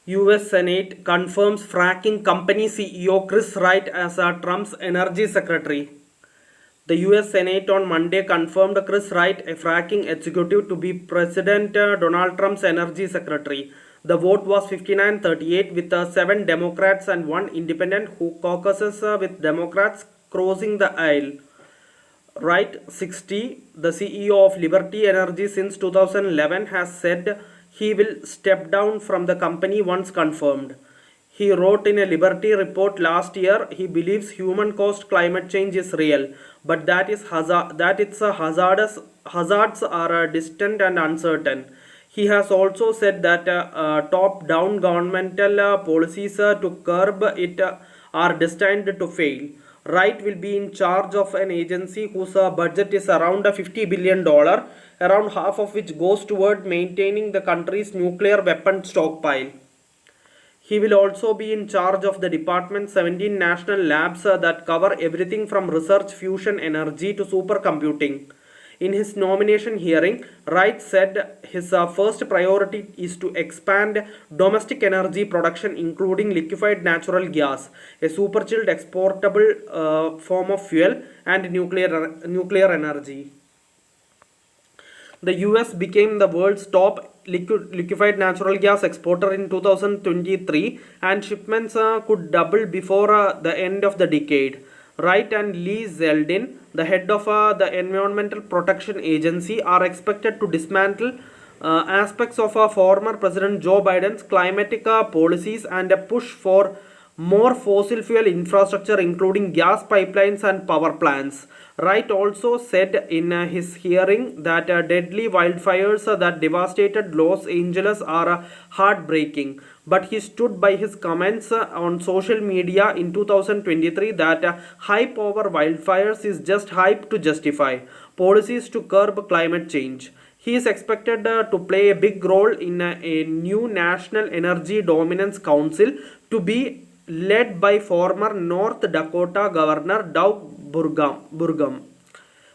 US Senate confirms fracking company CEO Chris Wright as Trump's energy secretary. The US Senate on Monday confirmed Chris Wright, a fracking executive, to be President Donald Trump's energy secretary. The vote was 59-38 with 7 Democrats and 1 independent who caucuses with Democrats crossing the aisle. Wright, 60, the CEO of Liberty Energy since 2011, has said he will step down from the company once confirmed. He wrote in a Liberty report last year he believes human-caused climate change is real, but that its hazards are distant and uncertain. He has also said that top-down governmental policies to curb it are destined to fail. Wright will be in charge of an agency whose budget is around $50 billion, around half of which goes toward maintaining the country's nuclear weapon stockpile. He will also be in charge of the department's 17 national labs that cover everything from research fusion energy to supercomputing. In his nomination hearing, Wright said his first priority is to expand domestic energy production, including liquefied natural gas, a superchilled exportable form of fuel, and nuclear energy. The US became the world's top liquefied natural gas exporter in 2023, and shipments could double before the end of the decade. Wright and Lee Zeldin, the head of the Environmental Protection Agency, are expected to dismantle aspects of former President Joe Biden's climatic policies and a push for more fossil fuel infrastructure, including gas pipelines and power plants. Wright also said in his hearing that deadly wildfires that devastated Los Angeles are heartbreaking, but he stood by his comments on social media in 2023 that hype over wildfires is just hype to justify policies to curb climate change. He is expected to play a big role in a new National Energy Dominance Council to be led by former North Dakota Governor Doug Burgum,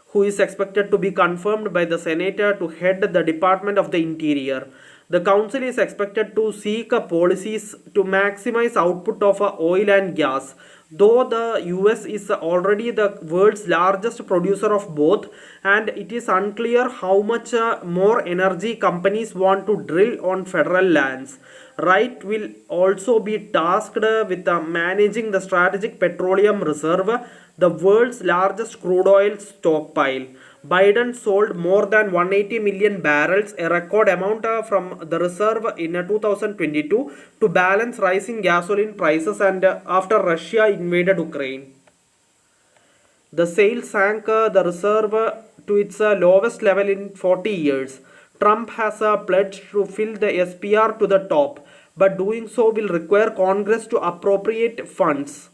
who is expected to be confirmed by the Senate to head the Department of the Interior. The council is expected to seek policies to maximize output of oil and gas. Though the US is already the world's largest producer of both, and it is unclear how much more energy companies want to drill on federal lands. Wright will also be tasked with managing the Strategic Petroleum Reserve, the world's largest crude oil stockpile. Biden sold more than 180 million barrels, a record amount from the reserve in 2022, to balance rising gasoline prices and after Russia invaded Ukraine. The sale sank the reserve to its lowest level in 40 years. Trump has pledged to fill the SPR to the top, but doing so will require Congress to appropriate funds.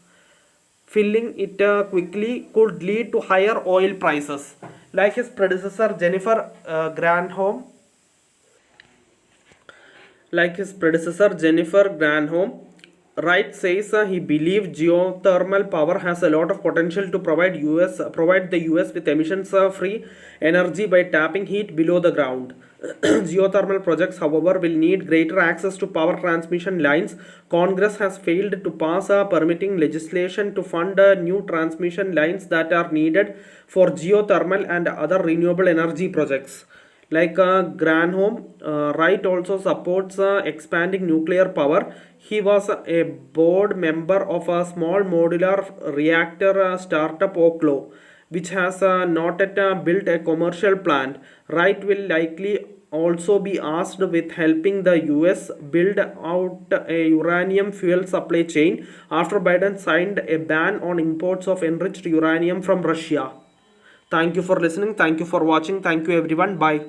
Filling it quickly could lead to higher oil prices. Like his predecessor Jennifer Granholm, Wright says he believes geothermal power has a lot of potential to provide the US with emissions-free energy by tapping heat below the ground. Geothermal projects, however, will need greater access to power transmission lines. Congress has failed to pass permitting legislation to fund new transmission lines that are needed for geothermal and other renewable energy projects. Like Granholm, Wright also supports expanding nuclear power. He was a board member of a small modular reactor startup Oklo, which has not yet built a commercial plant. Wright will likely also be asked with helping the US build out a uranium fuel supply chain after Biden signed a ban on imports of enriched uranium from Russia. Thank you for listening. Thank you for watching. Thank you everyone. Bye.